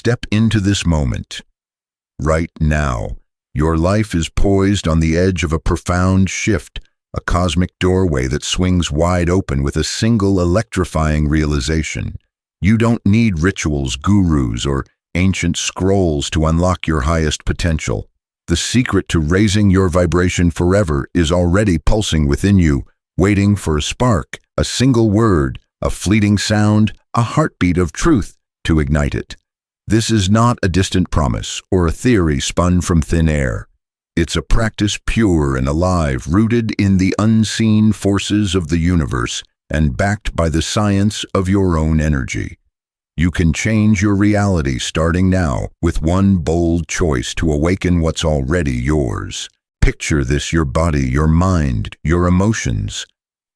Step into this moment. Right now, your life is poised on the edge of a profound shift, a cosmic doorway that swings wide open with a single electrifying realization. You don't need rituals, gurus, or ancient scrolls to unlock your highest potential. The secret to raising your vibration forever is already pulsing within you, waiting for a spark, a single word, a fleeting sound, a heartbeat of truth to ignite it. This is not a distant promise or a theory spun from thin air. It's a practice pure and alive, rooted in the unseen forces of the universe and backed by the science of your own energy. You can change your reality starting now with one bold choice to awaken what's already yours. Picture this: your body, your mind, your emotions.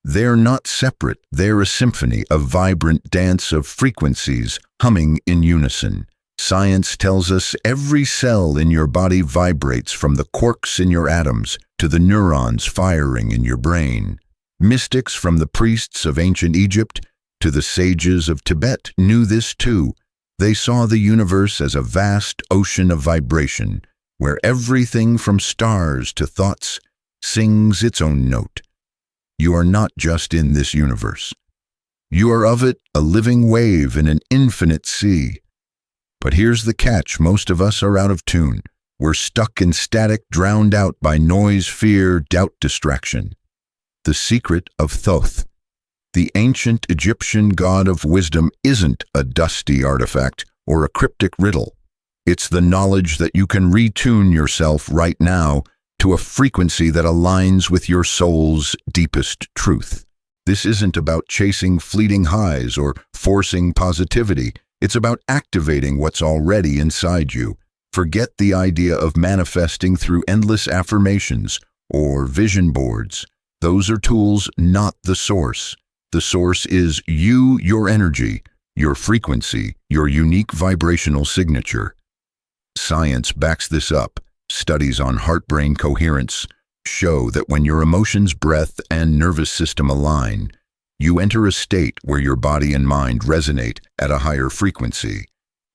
They're not separate, they're a symphony, a vibrant dance of frequencies humming in unison. Science tells us every cell in your body vibrates, from the quarks in your atoms to the neurons firing in your brain. Mystics, from the priests of ancient Egypt to the sages of Tibet, knew this too. They saw the universe as a vast ocean of vibration, where everything from stars to thoughts sings its own note. You are not just in this universe. You are of it, a living wave in an infinite sea. But here's the catch: most of us are out of tune. We're stuck in static, drowned out by noise, fear, doubt, distraction. The secret of Thoth, the ancient Egyptian god of wisdom, isn't a dusty artifact or a cryptic riddle. It's the knowledge that you can retune yourself right now to a frequency that aligns with your soul's deepest truth. This isn't about chasing fleeting highs or forcing positivity. It's about activating what's already inside you. Forget the idea of manifesting through endless affirmations or vision boards. Those are tools, not the source. The source is you, your energy, your frequency, your unique vibrational signature. Science backs this up. Studies on heart-brain coherence show that when your emotions, breath, and nervous system align, you enter a state where your body and mind resonate at a higher frequency.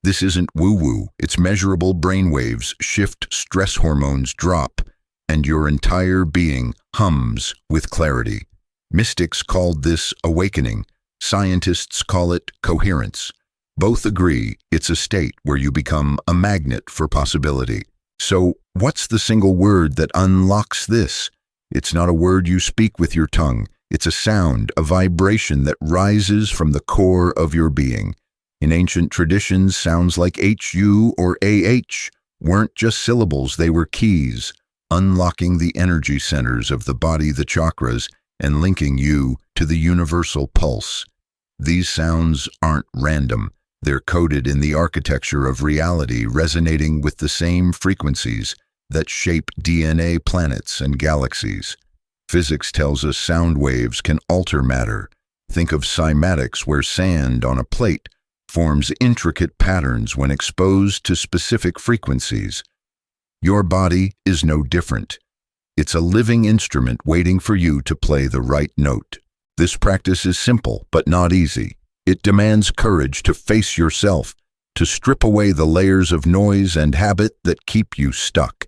This isn't woo-woo, it's measurable. Brainwaves shift, stress hormones drop, and your entire being hums with clarity. Mystics called this awakening. Scientists call it coherence. Both agree it's a state where you become a magnet for possibility. So, what's the single word that unlocks this? It's not a word you speak with your tongue. It's a sound, a vibration that rises from the core of your being. In ancient traditions, sounds like HU or AH weren't just syllables, they were keys, unlocking the energy centers of the body, the chakras, and linking you to the universal pulse. These sounds aren't random. They're coded in the architecture of reality, resonating with the same frequencies that shape DNA, planets, and galaxies. Physics tells us sound waves can alter matter. Think of cymatics, where sand on a plate forms intricate patterns when exposed to specific frequencies. Your body is no different. It's a living instrument waiting for you to play the right note. This practice is simple, but not easy. It demands courage to face yourself, to strip away the layers of noise and habit that keep you stuck.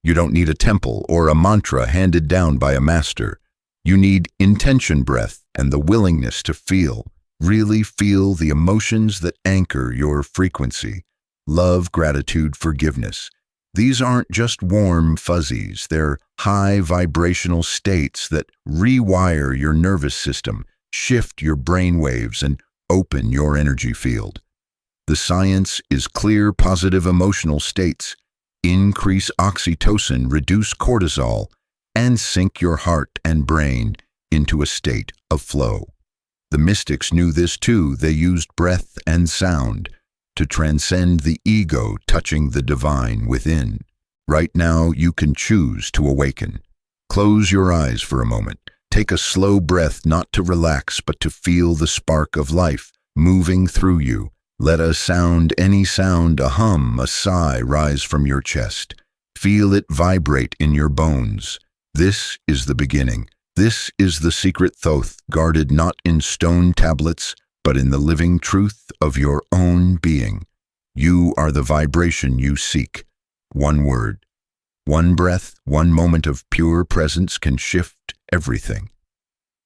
You don't need a temple or a mantra handed down by a master. You need intention, breath, and the willingness to feel. Really feel the emotions that anchor your frequency. Love, gratitude, forgiveness. These aren't just warm fuzzies. They're high-vibrational states that rewire your nervous system, shift your brain waves, and open your energy field. The science is clear: positive emotional states increase oxytocin, reduce cortisol, and sync your heart and brain into a state of flow. The mystics knew this too. They used breath and sound to transcend the ego, touching the divine within. Right now, you can choose to awaken. Close your eyes for a moment. Take a slow breath, not to relax, but to feel the spark of life moving through you. Let a sound, any sound, a hum, a sigh rise from your chest. Feel it vibrate in your bones. This is the beginning. This is the secret Thoth, guarded not in stone tablets, but in the living truth of your own being. You are the vibration you seek. One word, one breath, one moment of pure presence can shift everything.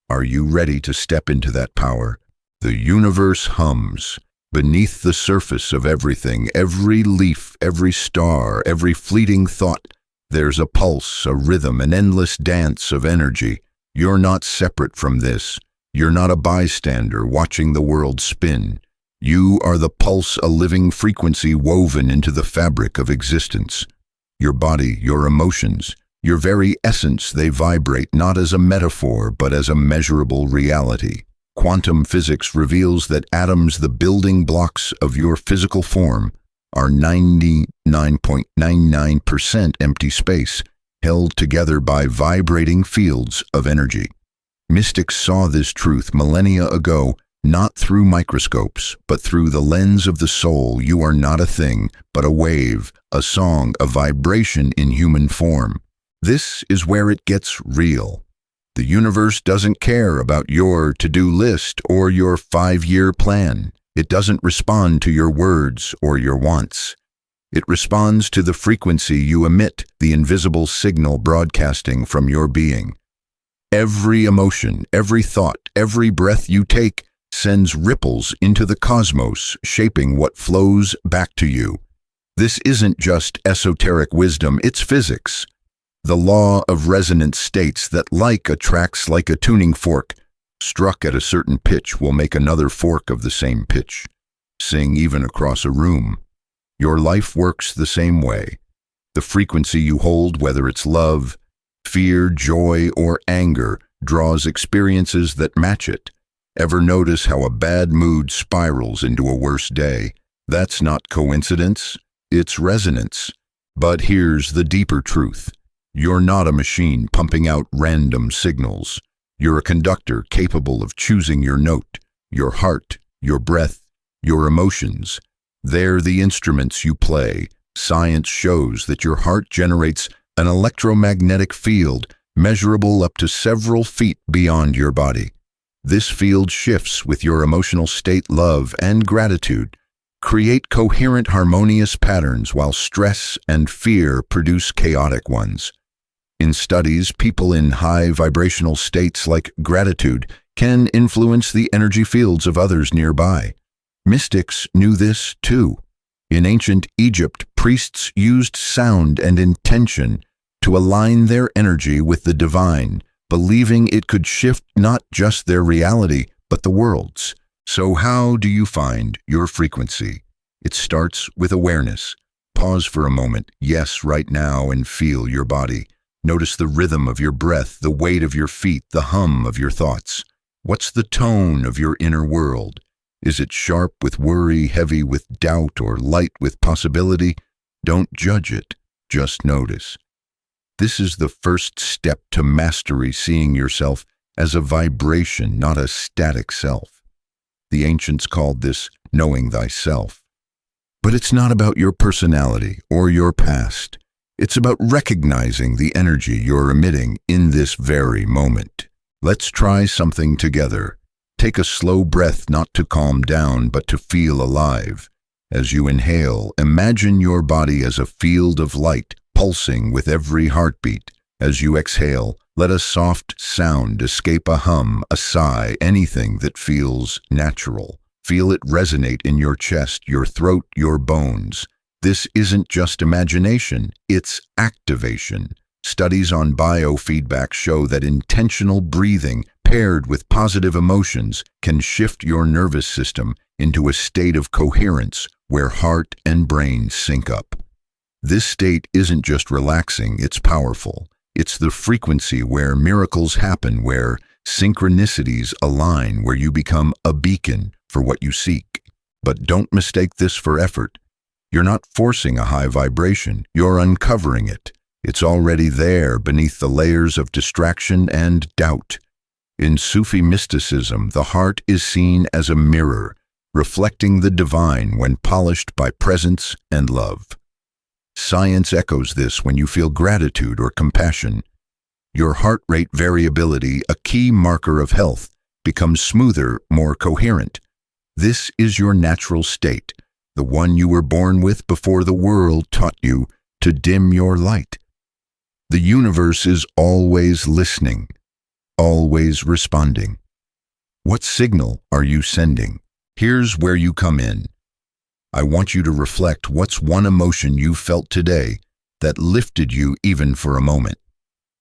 Are you ready to step into that power? The universe hums. Beneath the surface of everything, every leaf, every star, every fleeting thought, there's a pulse, a rhythm, an endless dance of energy. You're not separate from this. You're not a bystander watching the world spin. You are the pulse, a living frequency woven into the fabric of existence. Your body, your emotions, your very essence, they vibrate not as a metaphor, but as a measurable reality. Quantum physics reveals that atoms, the building blocks of your physical form, are 99.99% empty space, held together by vibrating fields of energy. Mystics saw this truth millennia ago, not through microscopes, but through the lens of the soul. You are not a thing, but a wave, a song, a vibration in human form. This is where it gets real. The universe doesn't care about your to-do list or your 5-year plan. It doesn't respond to your words or your wants. It responds to the frequency you emit, the invisible signal broadcasting from your being. Every emotion, every thought, every breath you take sends ripples into the cosmos, shaping what flows back to you. This isn't just esoteric wisdom, it's physics. The law of resonance states that like attracts like a tuning fork. Struck at a certain pitch will make another fork of the same pitch. Sing even across a room. Your life works the same way. The frequency you hold, whether it's love, fear, joy, or anger, draws experiences that match it. Ever notice how a bad mood spirals into a worse day? That's not coincidence, it's resonance. But here's the deeper truth. You're not a machine pumping out random signals. You're a conductor capable of choosing your note, your heart, your breath, your emotions. They're the instruments you play. Science shows that your heart generates an electromagnetic field measurable up to several feet beyond your body. This field shifts with your emotional state, love, and gratitude. Create coherent, harmonious patterns while stress and fear produce chaotic ones. In studies, people in high-vibrational states like gratitude can influence the energy fields of others nearby. Mystics knew this too. In ancient Egypt, priests used sound and intention to align their energy with the divine, believing it could shift not just their reality, but the world's. So how do you find your frequency? It starts with awareness. Pause for a moment, yes, right now, and feel your body. Notice the rhythm of your breath, the weight of your feet, the hum of your thoughts. What's the tone of your inner world? Is it sharp with worry, heavy with doubt, or light with possibility? Don't judge it, just notice. This is the first step to mastery, seeing yourself as a vibration, not a static self. The ancients called this knowing thyself. But it's not about your personality or your past. It's about recognizing the energy you're emitting in this very moment. Let's try something together. Take a slow breath, not to calm down, but to feel alive. As you inhale, imagine your body as a field of light, pulsing with every heartbeat. As you exhale, let a soft sound escape, a hum, a sigh, anything that feels natural. Feel it resonate in your chest, your throat, your bones. This isn't just imagination, it's activation. Studies on biofeedback show that intentional breathing paired with positive emotions can shift your nervous system into a state of coherence where heart and brain sync up. This state isn't just relaxing, it's powerful. It's the frequency where miracles happen, where synchronicities align, where you become a beacon for what you seek. But don't mistake this for effort. You're not forcing a high vibration, you're uncovering it. It's already there beneath the layers of distraction and doubt. In Sufi mysticism, the heart is seen as a mirror, reflecting the divine when polished by presence and love. Science echoes this when you feel gratitude or compassion. Your heart rate variability, a key marker of health, becomes smoother, more coherent. This is your natural state. the one you were born with before the world taught you to dim your light. The universe is always listening, always responding. What signal are you sending? Here's where you come in. I want you to reflect what's one emotion you felt today that lifted you even for a moment.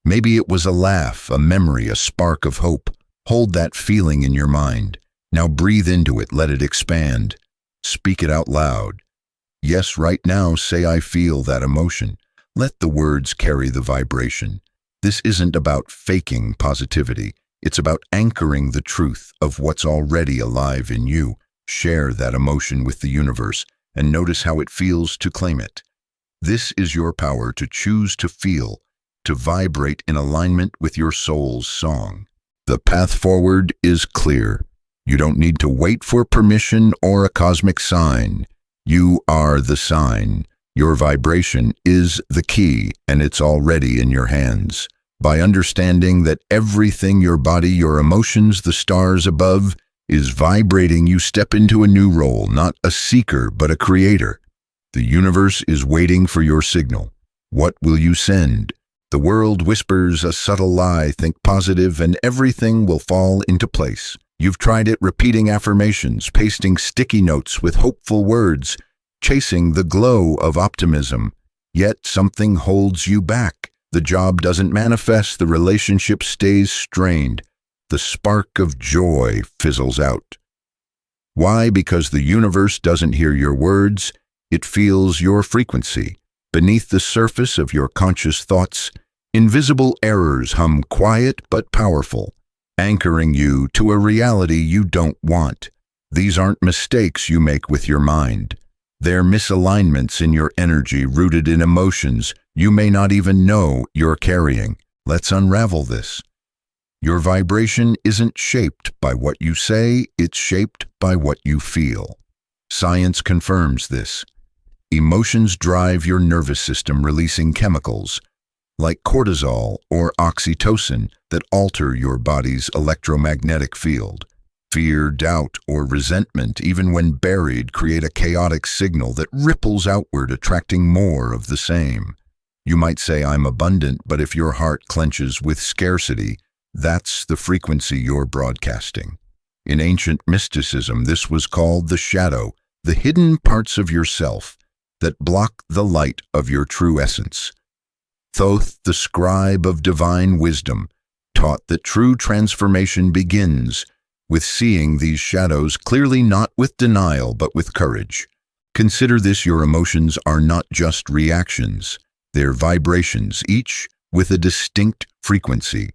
Maybe it was a laugh, a memory, a spark of hope. Hold that feeling in your mind. Now breathe into it, let it expand. Speak it out loud. Yes, right now, say I feel that emotion. Let the words carry the vibration. This isn't about faking positivity. It's about anchoring the truth of what's already alive in you. Share that emotion with the universe and notice how it feels to claim it. This is your power to choose to feel, to vibrate in alignment with your soul's song. The path forward is clear. You don't need to wait for permission or a cosmic sign. You are the sign. Your vibration is the key, and it's already in your hands. By understanding that everything, your body, your emotions, the stars above, is vibrating, you step into a new role, not a seeker, but a creator. The universe is waiting for your signal. What will you send? The world whispers a subtle lie, think positive, and everything will fall into place. You've tried it, repeating affirmations, pasting sticky notes with hopeful words, chasing the glow of optimism. Yet something holds you back. The job doesn't manifest, the relationship stays strained. The spark of joy fizzles out. Why? Because the universe doesn't hear your words, it feels your frequency. Beneath the surface of your conscious thoughts, invisible errors hum quiet but powerful, anchoring you to a reality you don't want. These aren't mistakes you make with your mind. They're misalignments in your energy rooted in emotions you may not even know you're carrying. Let's unravel this. Your vibration isn't shaped by what you say, it's shaped by what you feel. Science confirms this. Emotions drive your nervous system, releasing chemicals like cortisol or oxytocin that alter your body's electromagnetic field. Fear, doubt, or resentment, even when buried, create a chaotic signal that ripples outward, attracting more of the same. You might say, I'm abundant, but if your heart clenches with scarcity, that's the frequency you're broadcasting. In ancient mysticism, this was called the shadow, the hidden parts of yourself that block the light of your true essence. Thoth, the scribe of divine wisdom, taught that true transformation begins with seeing these shadows clearly, not with denial, but with courage. Consider this: your emotions are not just reactions, they're vibrations, each with a distinct frequency.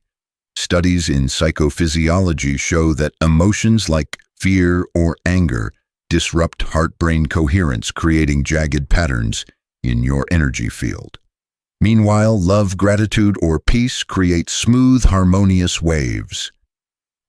Studies in psychophysiology show that emotions like fear or anger disrupt heart-brain coherence, creating jagged patterns in your energy field. Meanwhile, love, gratitude, or peace create smooth, harmonious waves.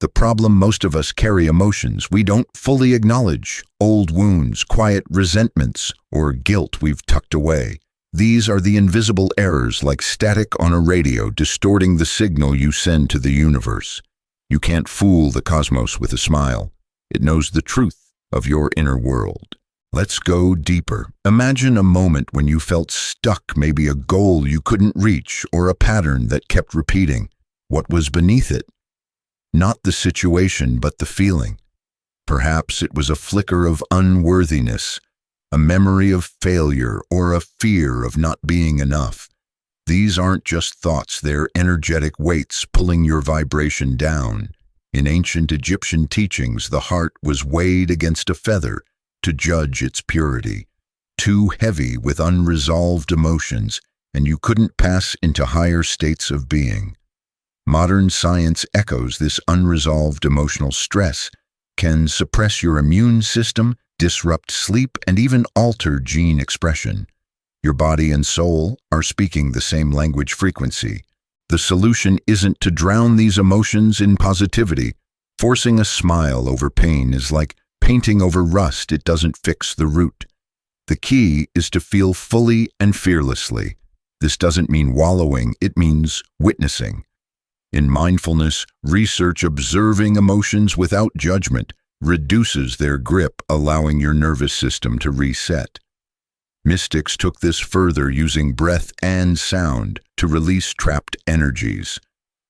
The problem: most of us carry emotions we don't fully acknowledge, old wounds, quiet resentments, or guilt we've tucked away. These are the invisible errors, like static on a radio, distorting the signal you send to the universe. You can't fool the cosmos with a smile. It knows the truth of your inner world. Let's go deeper. Imagine a moment when you felt stuck, maybe a goal you couldn't reach, or a pattern that kept repeating. What was beneath it? Not the situation, but the feeling. Perhaps it was a flicker of unworthiness, a memory of failure, or a fear of not being enough. These aren't just thoughts, they're energetic weights pulling your vibration down. In ancient Egyptian teachings, the heart was weighed against a feather to judge its purity. Too heavy with unresolved emotions, and you couldn't pass into higher states of being. Modern science echoes this. Unresolved emotional stress can suppress your immune system, disrupt sleep, and even alter gene expression. Your body and soul are speaking the same language frequency. The solution isn't to drown these emotions in positivity. Forcing a smile over pain is like painting over rust. It doesn't fix the root. The key is to feel fully and fearlessly. This doesn't mean wallowing, it means witnessing. In mindfulness, research observing emotions without judgment, reduces their grip, allowing your nervous system to reset. Mystics took this further, using breath and sound to release trapped energies.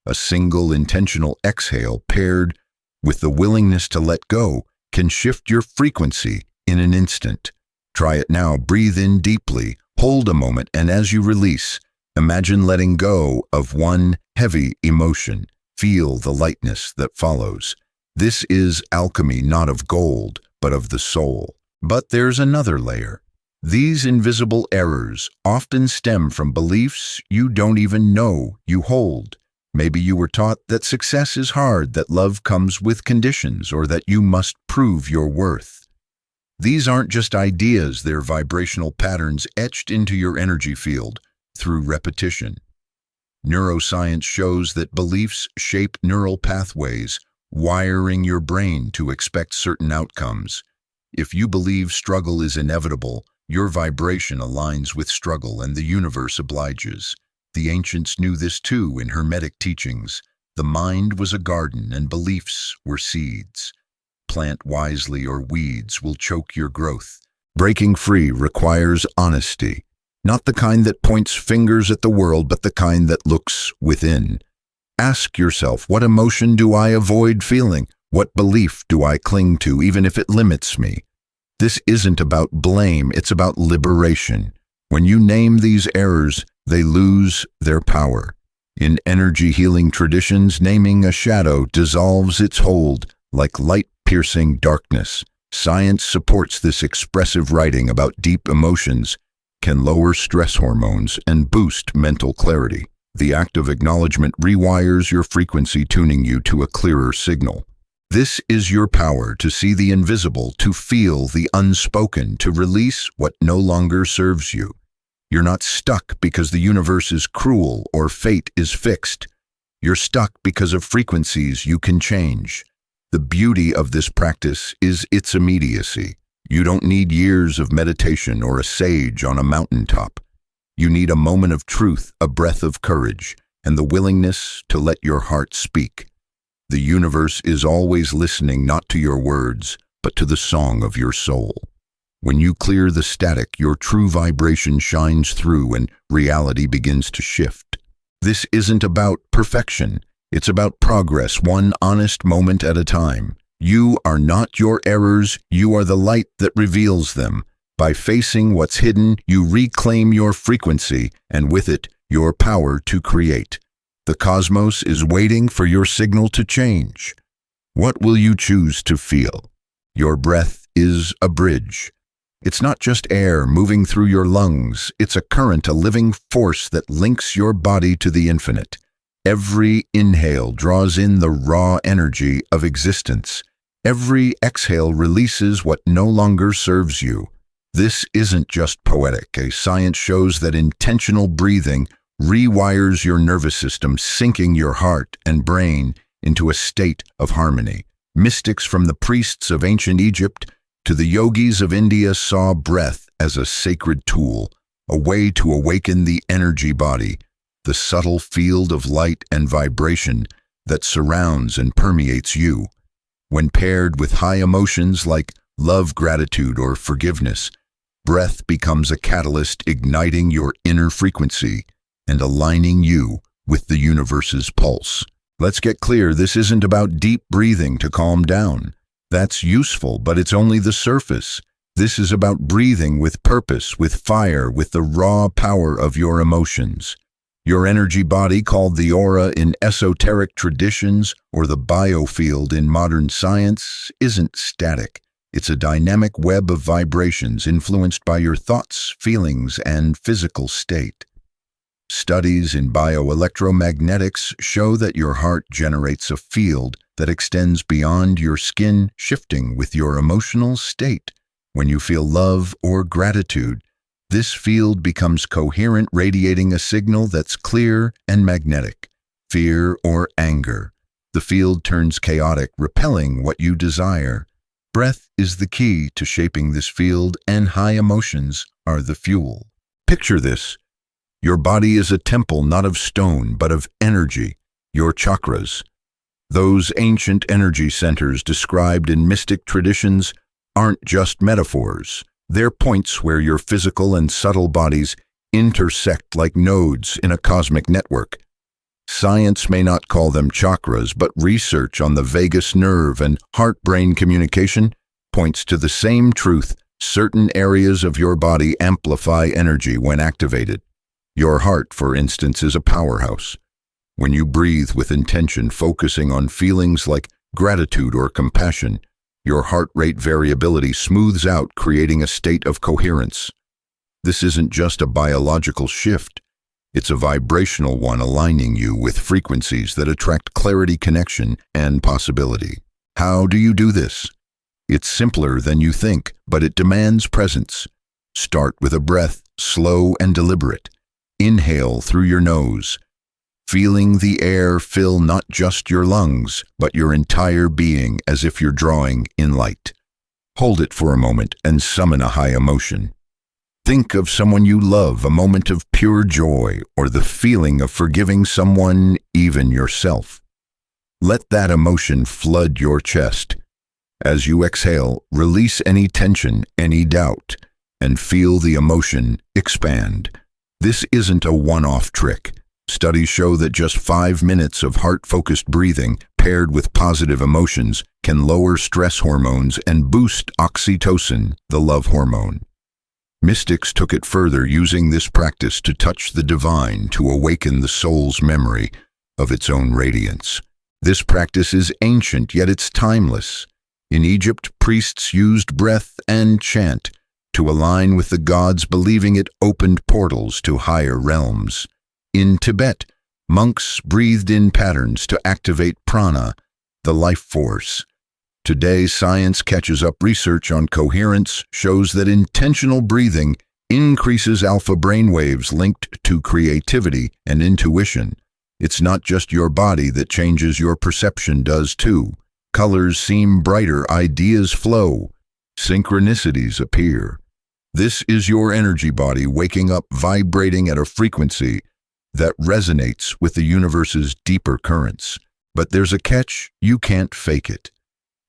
A single intentional exhale paired with the willingness to let go can shift your frequency in an instant. Try it now. Breathe in deeply, hold a moment, and as you release, imagine letting go of one heavy emotion. Feel the lightness that follows. This is alchemy, not of gold, but of the soul. But there's another layer. These invisible errors often stem from beliefs you don't even know you hold. Maybe you were taught that success is hard, that love comes with conditions, or that you must prove your worth. These aren't just ideas, they're vibrational patterns etched into your energy field through repetition. Neuroscience shows that beliefs shape neural pathways, wiring your brain to expect certain outcomes. If you believe struggle is inevitable, your vibration aligns with struggle and the universe obliges. The ancients knew this too in Hermetic teachings. The mind was a garden and beliefs were seeds. Plant wisely or weeds will choke your growth. Breaking free requires honesty, not the kind that points fingers at the world, but the kind that looks within. Ask yourself, what emotion do I avoid feeling? What belief do I cling to, even if it limits me? This isn't about blame, it's about liberation. When you name these errors, they lose their power. In energy healing traditions, naming a shadow dissolves its hold like light-piercing darkness. Science supports this. Expressive writing about deep emotions can lower stress hormones and boost mental clarity. The act of acknowledgement rewires your frequency, tuning you to a clearer signal. This is your power to see the invisible, to feel the unspoken, to release what no longer serves you. You're not stuck because the universe is cruel or fate is fixed. You're stuck because of frequencies you can change. The beauty of this practice is its immediacy. You don't need years of meditation or a sage on a mountaintop. You need a moment of truth, a breath of courage, and the willingness to let your heart speak. The universe is always listening, not to your words, but to the song of your soul. When you clear the static, your true vibration shines through and reality begins to shift. This isn't about perfection. It's about progress, one honest moment at a time. You are not your errors. You are the light that reveals them. By facing what's hidden, you reclaim your frequency, and with it, your power to create. The cosmos is waiting for your signal to change. What will you choose to feel? Your breath is a bridge. It's not just air moving through your lungs. It's a current, a living force that links your body to the infinite. Every inhale draws in the raw energy of existence. Every exhale releases what no longer serves you. This isn't just poetic. Science shows that intentional breathing rewires your nervous system, syncing your heart and brain into a state of harmony. Mystics from the priests of ancient Egypt to the yogis of India saw breath as a sacred tool, a way to awaken the energy body, the subtle field of light and vibration that surrounds and permeates you. When paired with high emotions like love, gratitude, or forgiveness, breath becomes a catalyst, igniting your inner frequency and aligning you with the universe's pulse. Let's get clear, this isn't about deep breathing to calm down. That's useful, but it's only the surface. This is about breathing with purpose, with fire, with the raw power of your emotions. Your energy body, called the aura in esoteric traditions or the biofield in modern science, isn't static. It's a dynamic web of vibrations influenced by your thoughts, feelings, and physical state. Studies in bioelectromagnetics show that your heart generates a field that extends beyond your skin, shifting with your emotional state. When you feel love or gratitude, this field becomes coherent, radiating a signal that's clear and magnetic. Fear or anger, the field turns chaotic, repelling what you desire. Breath is the key to shaping this field, and high emotions are the fuel. Picture this. Your body is a temple not of stone, but of energy, your chakras. Those ancient energy centers described in mystic traditions aren't just metaphors. They're points where your physical and subtle bodies intersect like nodes in a cosmic network. Science may not call them chakras, but research on the vagus nerve and heart-brain communication points to the same truth. Certain areas of your body amplify energy when activated. Your heart, for instance, is a powerhouse. When you breathe with intention, focusing on feelings like gratitude or compassion, your heart rate variability smooths out, creating a state of coherence. This isn't just a biological shift. It's a vibrational one, aligning you with frequencies that attract clarity, connection, and possibility. How do you do this? It's simpler than you think, but it demands presence. Start with a breath, slow and deliberate. Inhale through your nose, feeling the air fill not just your lungs, but your entire being, as if you're drawing in light. Hold it for a moment and summon a high emotion. Think of someone you love, a moment of pure joy, or the feeling of forgiving someone, even yourself. Let that emotion flood your chest. As you exhale, release any tension, any doubt, and feel the emotion expand. This isn't a one-off trick. Studies show that just 5 minutes of heart-focused breathing paired with positive emotions can lower stress hormones and boost oxytocin, the love hormone. Mystics took it further, using this practice to touch the divine, to awaken the soul's memory of its own radiance. This practice is ancient, yet it's timeless. In Egypt, priests used breath and chant to align with the gods, believing it opened portals to higher realms. In Tibet, monks breathed in patterns to activate prana, the life force. Today, science catches up. Research on coherence shows that intentional breathing increases alpha brainwaves linked to creativity and intuition. It's not just your body that changes, your perception does too. Colors seem brighter, ideas flow, synchronicities appear. This is your energy body waking up, vibrating at a frequency that resonates with the universe's deeper currents. But there's a catch: you can't fake it.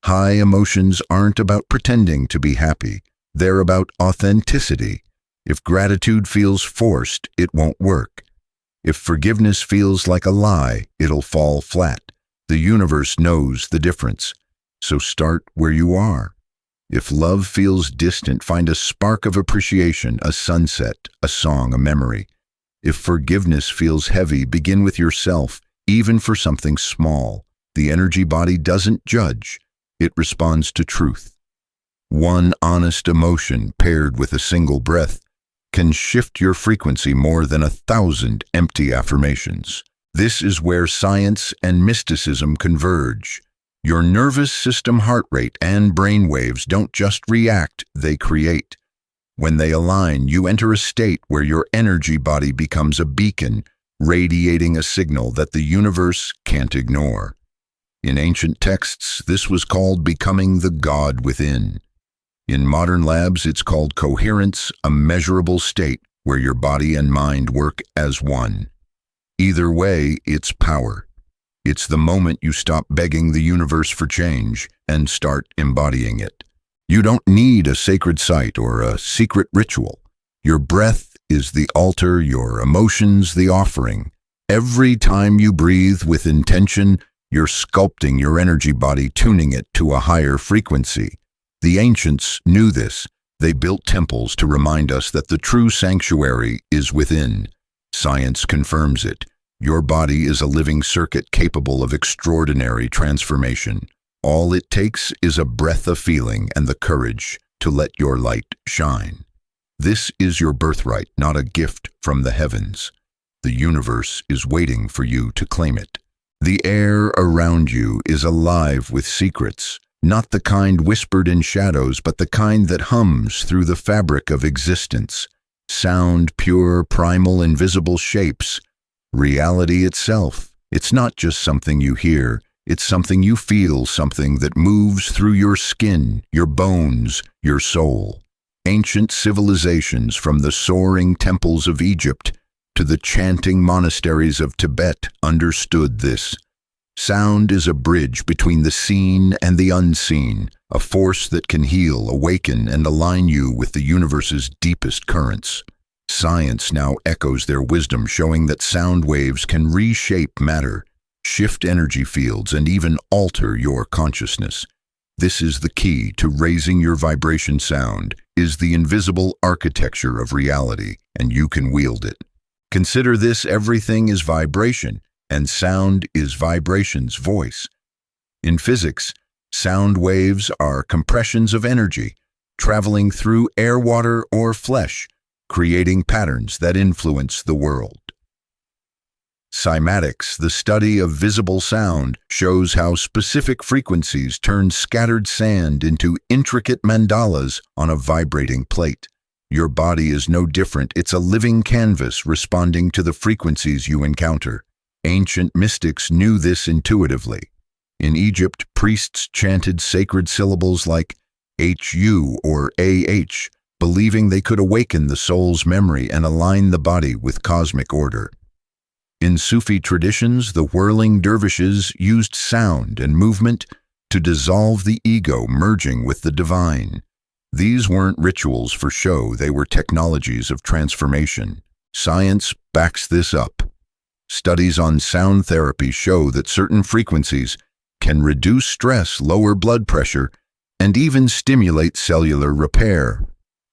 High emotions aren't about pretending to be happy. They're about authenticity. If gratitude feels forced, it won't work. If forgiveness feels like a lie, it'll fall flat. The universe knows the difference. So start where you are. If love feels distant, find a spark of appreciation, a sunset, a song, a memory. If forgiveness feels heavy, begin with yourself, even for something small. The energy body doesn't judge. It responds to truth. One honest emotion paired with a single breath can shift your frequency more than 1,000 empty affirmations. This is where science and mysticism converge. Your nervous system, heart rate, and brain waves don't just react, they create. When they align, you enter a state where your energy body becomes a beacon, radiating a signal that the universe can't ignore. In ancient texts, this was called becoming the God within. In modern labs, it's called coherence, a measurable state where your body and mind work as one. Either way, it's power. It's the moment you stop begging the universe for change and start embodying it. You don't need a sacred site or a secret ritual. Your breath is the altar, your emotions the offering. Every time you breathe with intention, you're sculpting your energy body, tuning it to a higher frequency. The ancients knew this. They built temples to remind us that the true sanctuary is within. Science confirms it. Your body is a living circuit capable of extraordinary transformation. All it takes is a breath of feeling and the courage to let your light shine. This is your birthright, not a gift from the heavens. The universe is waiting for you to claim it. The air around you is alive with secrets, not the kind whispered in shadows, but the kind that hums through the fabric of existence. Sound, pure, primal, invisible shapes. Reality itself. It's not just something you hear, it's something you feel, something that moves through your skin, your bones, your soul. Ancient civilizations, from the soaring temples of Egypt to the chanting monasteries of Tibet, understood this. Sound is a bridge between the seen and the unseen, a force that can heal, awaken, and align you with the universe's deepest currents. Science now echoes their wisdom, showing that sound waves can reshape matter, shift energy fields, and even alter your consciousness. This is the key to raising your vibration. Sound is the invisible architecture of reality, and you can wield it. Consider this: everything is vibration, and sound is vibration's voice. In physics, sound waves are compressions of energy, traveling through air, water, or flesh, creating patterns that influence the world. Cymatics, the study of visible sound, shows how specific frequencies turn scattered sand into intricate mandalas on a vibrating plate. Your body is no different. It's a living canvas responding to the frequencies you encounter. Ancient mystics knew this intuitively. In Egypt, priests chanted sacred syllables like HU or AH, believing they could awaken the soul's memory and align the body with cosmic order. In Sufi traditions, the whirling dervishes used sound and movement to dissolve the ego, merging with the divine. These weren't rituals for show, they were technologies of transformation. Science backs this up. Studies on sound therapy show that certain frequencies can reduce stress, lower blood pressure, and even stimulate cellular repair.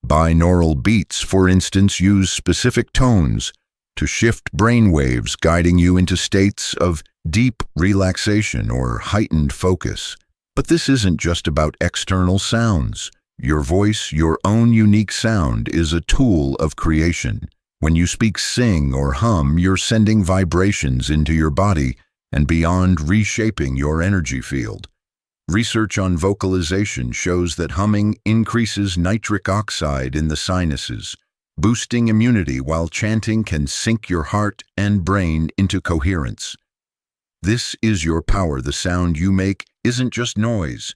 Binaural beats, for instance, use specific tones to shift brain waves, guiding you into states of deep relaxation or heightened focus. But this isn't just about external sounds. Your voice, your own unique sound, is a tool of creation. When you speak, sing, or hum, you're sending vibrations into your body and beyond, reshaping your energy field. Research on vocalization shows that humming increases nitric oxide in the sinuses, boosting immunity, while chanting can sync your heart and brain into coherence. This is your power. The sound you make isn't just noise.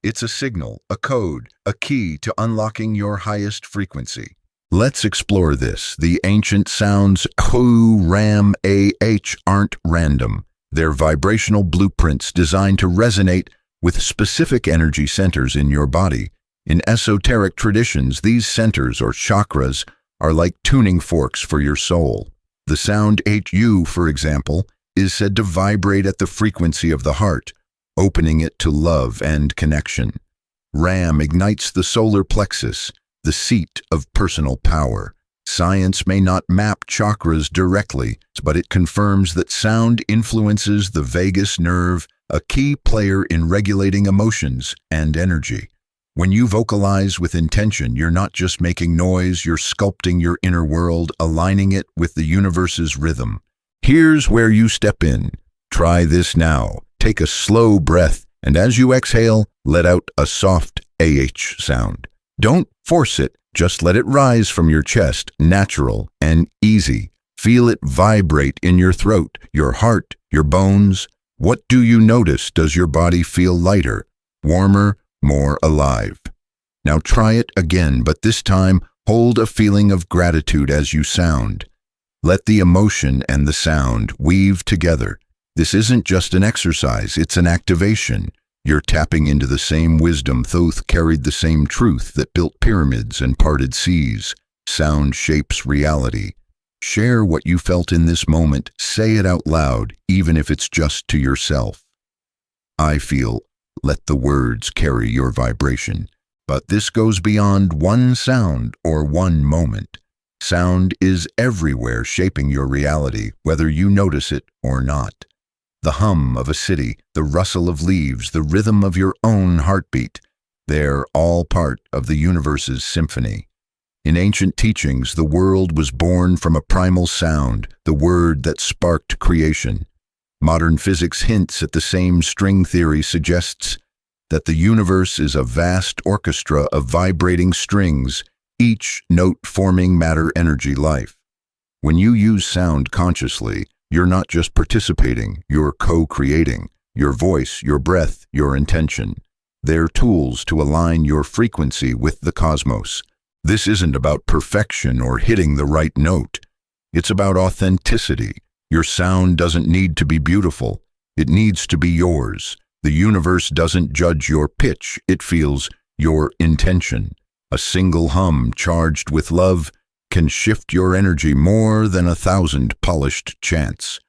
It's a signal, a code, a key to unlocking your highest frequency. Let's explore this. The ancient sounds HU, RAM, AH aren't random. They're vibrational blueprints designed to resonate with specific energy centers in your body. In esoteric traditions, these centers, or chakras, are like tuning forks for your soul. The sound HU, for example, is said to vibrate at the frequency of the heart, opening it to love and connection. RAM ignites the solar plexus, the seat of personal power. Science may not map chakras directly, but it confirms that sound influences the vagus nerve, a key player in regulating emotions and energy. When you vocalize with intention, you're not just making noise, you're sculpting your inner world, aligning it with the universe's rhythm. Here's where you step in. Try this now. Take a slow breath, and as you exhale, let out a soft AH sound. Don't force it, just let it rise from your chest, natural and easy. Feel it vibrate in your throat, your heart, your bones. What do you notice? Does your body feel lighter, warmer, more alive? Now try it again, but this time hold a feeling of gratitude as you sound. Let the emotion and the sound weave together. This isn't just an exercise, it's an activation. You're tapping into the same wisdom. Thoth carried the same truth that built pyramids and parted seas. Sound shapes reality. Share what you felt in this moment. Say it out loud, even if it's just to yourself. I feel. Let the words carry your vibration. But this goes beyond one sound or one moment. Sound is everywhere, shaping your reality, whether you notice it or not. The hum of a city, the rustle of leaves, the rhythm of your own heartbeat, they're all part of the universe's symphony. In ancient teachings, the world was born from a primal sound, the word that sparked creation. Modern physics hints at the same. String theory suggests that the universe is a vast orchestra of vibrating strings, each note forming matter-energy life. When you use sound consciously, you're not just participating, you're co-creating. Your voice, your breath, your intention. They're tools to align your frequency with the cosmos. This isn't about perfection or hitting the right note. It's about authenticity. Your sound doesn't need to be beautiful. It needs to be yours. The universe doesn't judge your pitch, it feels your intention. A single hum charged with love can shift your energy more than 1,000 polished chants.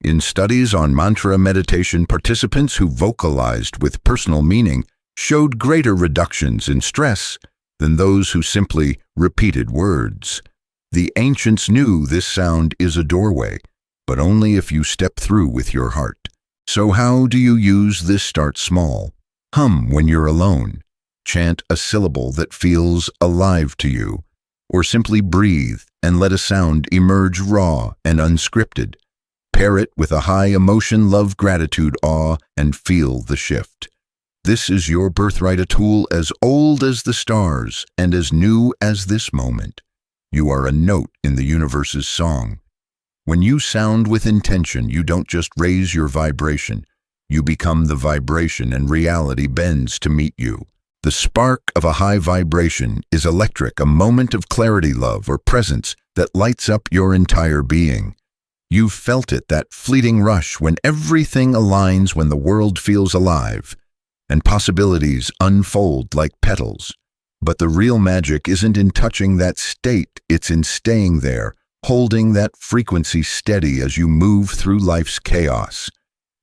In studies on mantra meditation, participants who vocalized with personal meaning showed greater reductions in stress than those who simply repeated words. The ancients knew this sound is a doorway, but only if you step through with your heart. So how do you use this? Start small. Hum when you're alone. Chant a syllable that feels alive to you. Or simply breathe and let a sound emerge raw and unscripted. Pair it with a high emotion, love, gratitude, awe, and feel the shift. This is your birthright, a tool as old as the stars and as new as this moment. You are a note in the universe's song. When you sound with intention, you don't just raise your vibration. You become the vibration, and reality bends to meet you. The spark of a high vibration is electric, a moment of clarity, love, or presence that lights up your entire being. You've felt it, that fleeting rush when everything aligns, when the world feels alive, and possibilities unfold like petals. But the real magic isn't in touching that state, it's in staying there, holding that frequency steady as you move through life's chaos.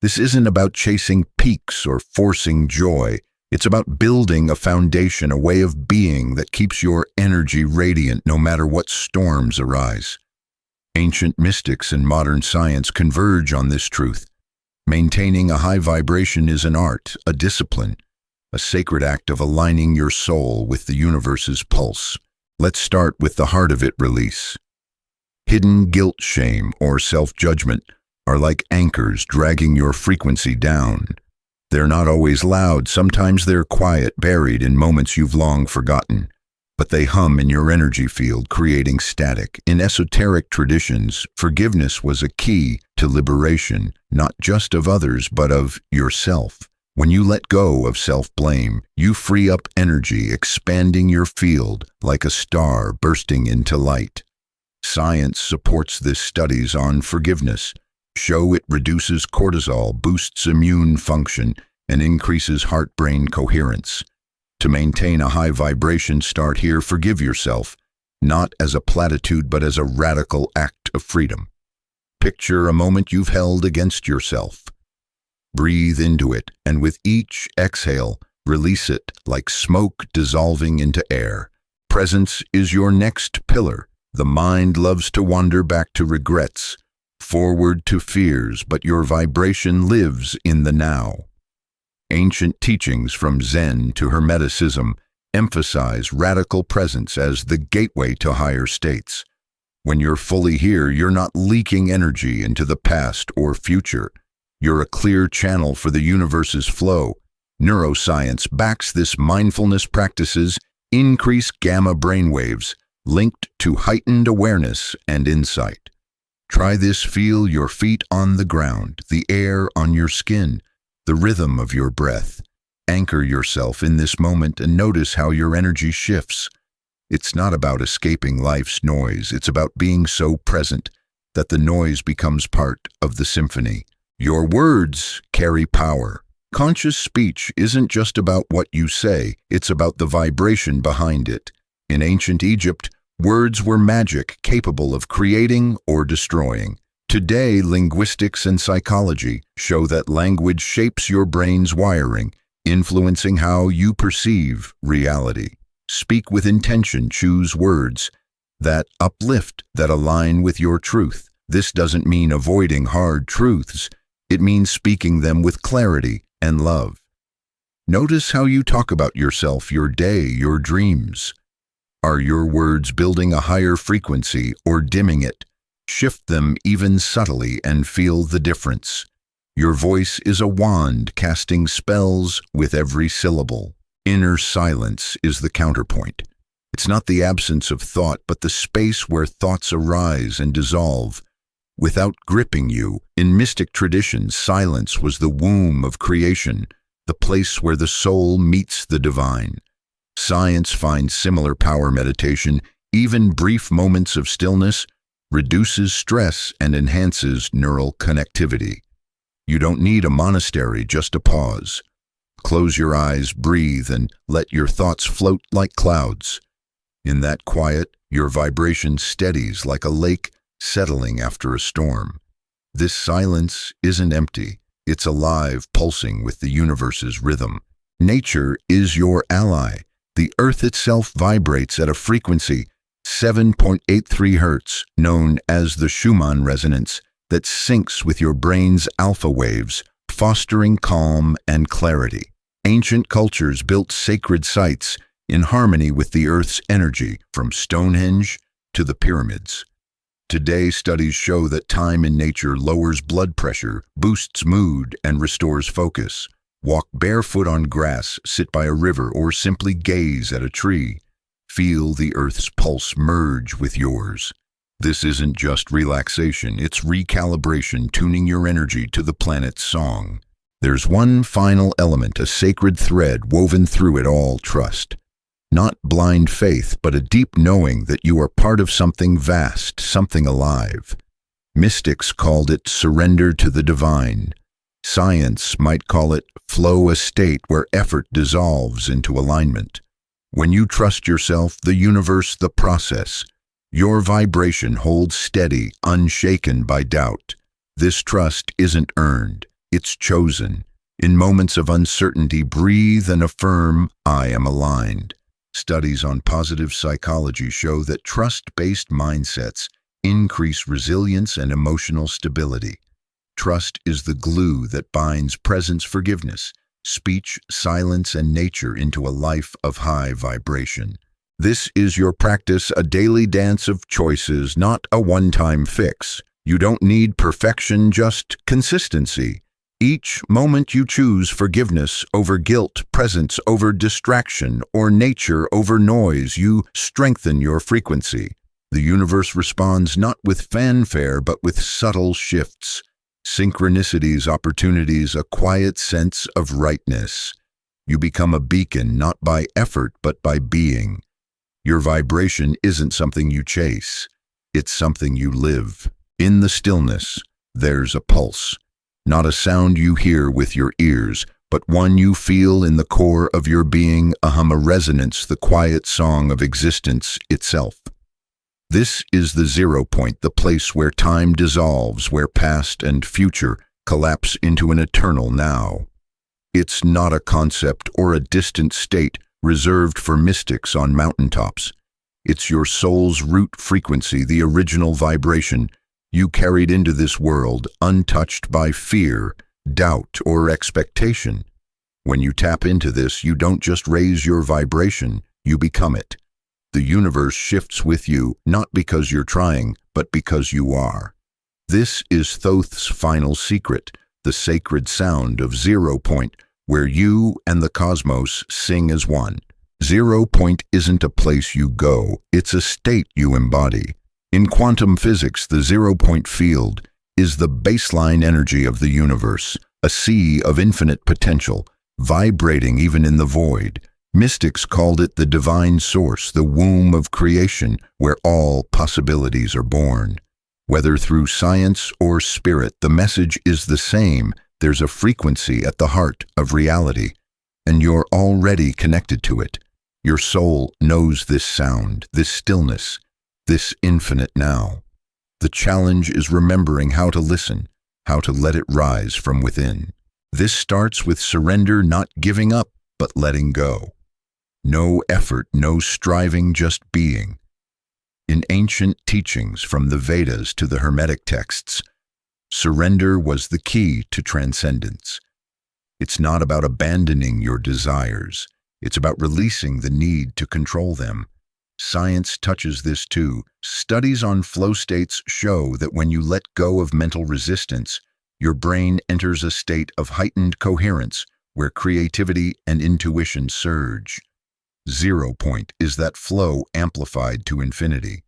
This isn't about chasing peaks or forcing joy. It's about building a foundation, a way of being that keeps your energy radiant no matter what storms arise. Ancient mystics and modern science converge on this truth. Maintaining a high vibration is an art, a discipline, a sacred act of aligning your soul with the universe's pulse. Let's start with the heart of it. Release. Hidden guilt, shame, or self-judgment are like anchors dragging your frequency down. They're not always loud, sometimes they're quiet, buried in moments you've long forgotten. But they hum in your energy field, creating static. In esoteric traditions, forgiveness was a key to liberation, not just of others, but of yourself. When you let go of self-blame, you free up energy, expanding your field like a star bursting into light. Science supports this. Studies on forgiveness show it reduces cortisol, boosts immune function, and increases heart-brain coherence. To maintain a high vibration, start here. Forgive yourself, not as a platitude, but as a radical act of freedom. Picture a moment you've held against yourself. Breathe into it, and with each exhale, release it like smoke dissolving into air. Presence is your next pillar. The mind loves to wander back to regrets, forward to fears, but your vibration lives in the now. Ancient teachings from Zen to Hermeticism emphasize radical presence as the gateway to higher states. When you're fully here, you're not leaking energy into the past or future. You're a clear channel for the universe's flow. Neuroscience backs this. Mindfulness practices increase gamma brainwaves, linked to heightened awareness and insight. Try this. Feel your feet on the ground, the air on your skin, the rhythm of your breath. Anchor yourself in this moment and notice how your energy shifts. It's not about escaping life's noise, it's about being so present that the noise becomes part of the symphony. Your words carry power. Conscious speech isn't just about what you say, it's about the vibration behind it. In ancient Egypt, words were magic, capable of creating or destroying. Today, linguistics and psychology show that language shapes your brain's wiring, influencing how you perceive reality. Speak with intention, choose words that uplift, that align with your truth. This doesn't mean avoiding hard truths, it means speaking them with clarity and love. Notice how you talk about yourself, your day, your dreams. Are your words building a higher frequency or dimming it? Shift them even subtly and feel the difference. Your voice is a wand casting spells with every syllable. Inner silence is the counterpoint. It's not the absence of thought, but the space where thoughts arise and dissolve without gripping you. In mystic traditions, silence was the womb of creation, the place where the soul meets the divine. Science finds similar power. Meditation, even brief moments of stillness, reduces stress and enhances neural connectivity. You don't need a monastery, just a pause. Close your eyes, breathe, and let your thoughts float like clouds. In that quiet, your vibration steadies like a lake settling after a storm. This silence isn't empty. It's alive, pulsing with the universe's rhythm. Nature is your ally. The earth itself vibrates at a frequency 7.83 Hz, known as the Schumann resonance, that syncs with your brain's alpha waves, fostering calm and clarity. Ancient cultures built sacred sites in harmony with the Earth's energy, from Stonehenge to the pyramids. Today, studies show that time in nature lowers blood pressure, boosts mood, and restores focus. Walk barefoot on grass, sit by a river, or simply gaze at a tree. Feel the Earth's pulse merge with yours. This isn't just relaxation, it's recalibration, tuning your energy to the planet's song. There's one final element, a sacred thread woven through it all: trust. Not blind faith, but a deep knowing that you are part of something vast, something alive. Mystics called it surrender to the divine. Science might call it flow, a state where effort dissolves into alignment. When you trust yourself, the universe, the process, your vibration holds steady, unshaken by doubt. This trust isn't earned, it's chosen. In moments of uncertainty, breathe and affirm, I am aligned. Studies on positive psychology show that trust-based mindsets increase resilience and emotional stability. Trust is the glue that binds presence, forgiveness, speech, silence, and nature into a life of high vibration. This is your practice, a daily dance of choices, not a one-time fix. You don't need perfection, just consistency. Each moment you choose forgiveness over guilt, presence over distraction, or nature over noise, you strengthen your frequency. The universe responds not with fanfare, but with subtle shifts. Synchronicities, opportunities, a quiet sense of rightness. You become a beacon, not by effort, but by being. Your vibration isn't something you chase. It's something you live. In the stillness, there's a pulse. Not a sound you hear with your ears, but one you feel in the core of your being, a hum, a resonance, the quiet song of existence itself. This is the 0 point, the place where time dissolves, where past and future collapse into an eternal now. It's not a concept or a distant state reserved for mystics on mountaintops. It's your soul's root frequency, the original vibration you carried into this world, untouched by fear, doubt, or expectation. When you tap into this, you don't just raise your vibration, you become it. The universe shifts with you, not because you're trying, but because you are. This is Thoth's final secret, the sacred sound of 0 point, where you and the cosmos sing as one. 0 point isn't a place you go, it's a state you embody. In quantum physics, the 0 point field is the baseline energy of the universe, a sea of infinite potential, vibrating even in the void. Mystics called it the divine source, the womb of creation, where all possibilities are born. Whether through science or spirit, the message is the same. There's a frequency at the heart of reality, and you're already connected to it. Your soul knows this sound, this stillness, this infinite now. The challenge is remembering how to listen, how to let it rise from within. This starts with surrender, not giving up, but letting go. No effort, no striving, just being. In ancient teachings, from the Vedas to the Hermetic texts, surrender was the key to transcendence. It's not about abandoning your desires. It's about releasing the need to control them. Science touches this too. Studies on flow states show that when you let go of mental resistance, your brain enters a state of heightened coherence where creativity and intuition surge. 0 point is that flow amplified to infinity.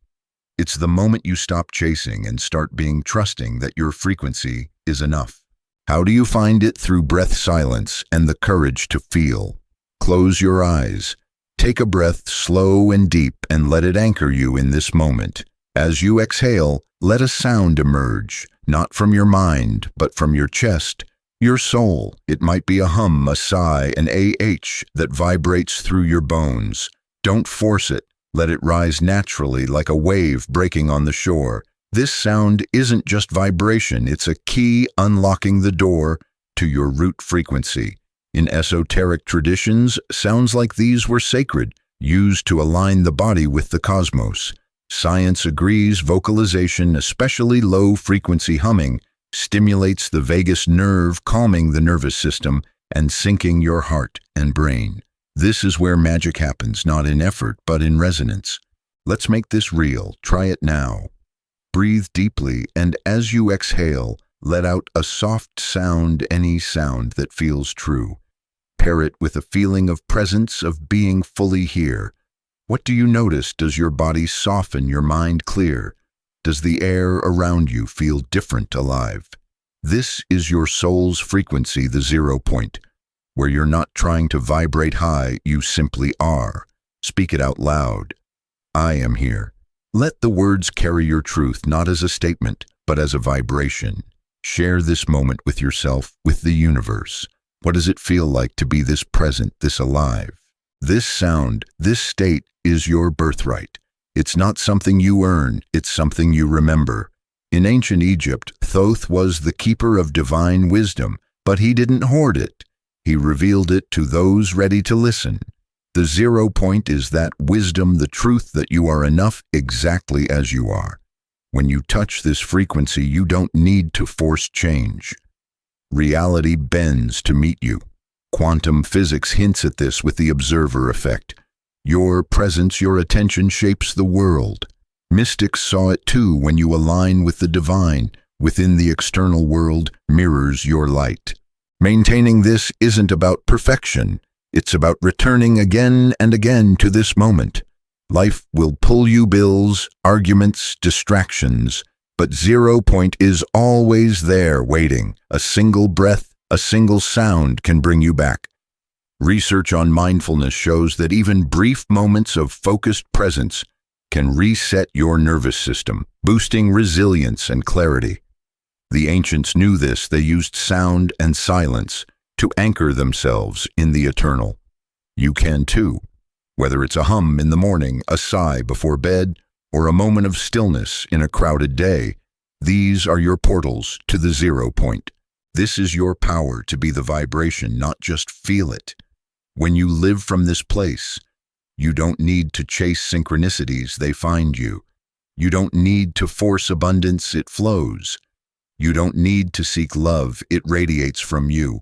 It's the moment you stop chasing and start being trusting that your frequency is enough. How do you find it? Through breath, silence, and the courage to feel. Close your eyes. Take a breath slow and deep and let it anchor you in this moment. As you exhale, let a sound emerge, not from your mind, but from your chest, Your soul, it might be a hum, a sigh, an AH that vibrates through your bones. Don't force it. Let it rise naturally like a wave breaking on the shore. This sound isn't just vibration, it's a key unlocking the door to your root frequency. In esoteric traditions, sounds like these were sacred, used to align the body with the cosmos. Science agrees vocalization, especially low-frequency humming, stimulates the vagus nerve, calming the nervous system and syncing your heart and brain. This is where magic happens, not in effort, but in resonance. Let's make this real. Try it now. Breathe deeply, and as you exhale, let out a soft sound, any sound that feels true. Pair it with a feeling of presence, of being fully here. What do you notice? Does your body soften, your mind clear? Does the air around you feel different, alive? This is your soul's frequency, the 0 point, where you're not trying to vibrate high, you simply are. Speak it out loud. I am here. Let the words carry your truth, not as a statement, but as a vibration. Share this moment with yourself, with the universe. What does it feel like to be this present, this alive? This sound, this state is your birthright. It's not something you earn, it's something you remember. In ancient Egypt, Thoth was the keeper of divine wisdom, but he didn't hoard it. He revealed it to those ready to listen. The 0 point is that wisdom, the truth that you are enough exactly as you are. When you touch this frequency, you don't need to force change. Reality bends to meet you. Quantum physics hints at this with the observer effect. Your presence, your attention shapes the world. Mystics saw it too. When you align with the divine, within the external world mirrors your light. Maintaining this isn't about perfection. It's about returning again and again to this moment. Life will pull you bills, arguments, distractions, but 0 point is always there waiting. A single breath, a single sound can bring you back. Research on mindfulness shows that even brief moments of focused presence can reset your nervous system, boosting resilience and clarity. The ancients knew this. They used sound and silence to anchor themselves in the eternal. You can too. Whether it's a hum in the morning, a sigh before bed, or a moment of stillness in a crowded day, these are your portals to the 0 point. This is your power to be the vibration, not just feel it. When you live from this place, you don't need to chase synchronicities, they find you. You don't need to force abundance, it flows. You don't need to seek love, it radiates from you.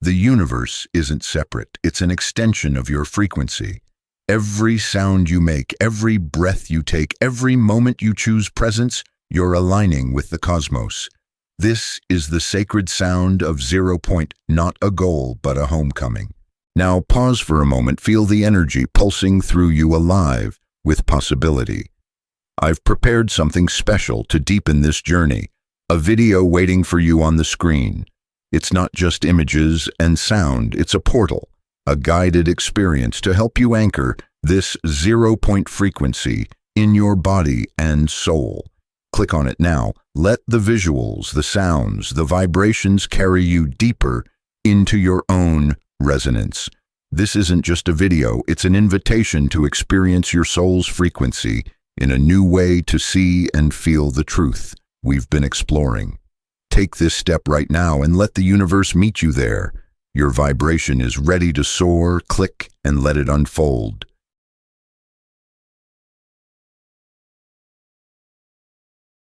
The universe isn't separate, it's an extension of your frequency. Every sound you make, every breath you take, every moment you choose presence, you're aligning with the cosmos. This is the sacred sound of 0 point, not a goal, but a homecoming. Now pause for a moment, feel the energy pulsing through you, alive with possibility. I've prepared something special to deepen this journey, a video waiting for you on the screen. It's not just images and sound, it's a portal, a guided experience to help you anchor this 0 point frequency in your body and soul. Click on it now. Let the visuals, the sounds, the vibrations carry you deeper into your own resonance. This isn't just a video, it's an invitation to experience your soul's frequency in a new way, to see and feel the truth we've been exploring. Take this step right now and let the universe meet you there. Your vibration is ready to soar. Click and let it unfold.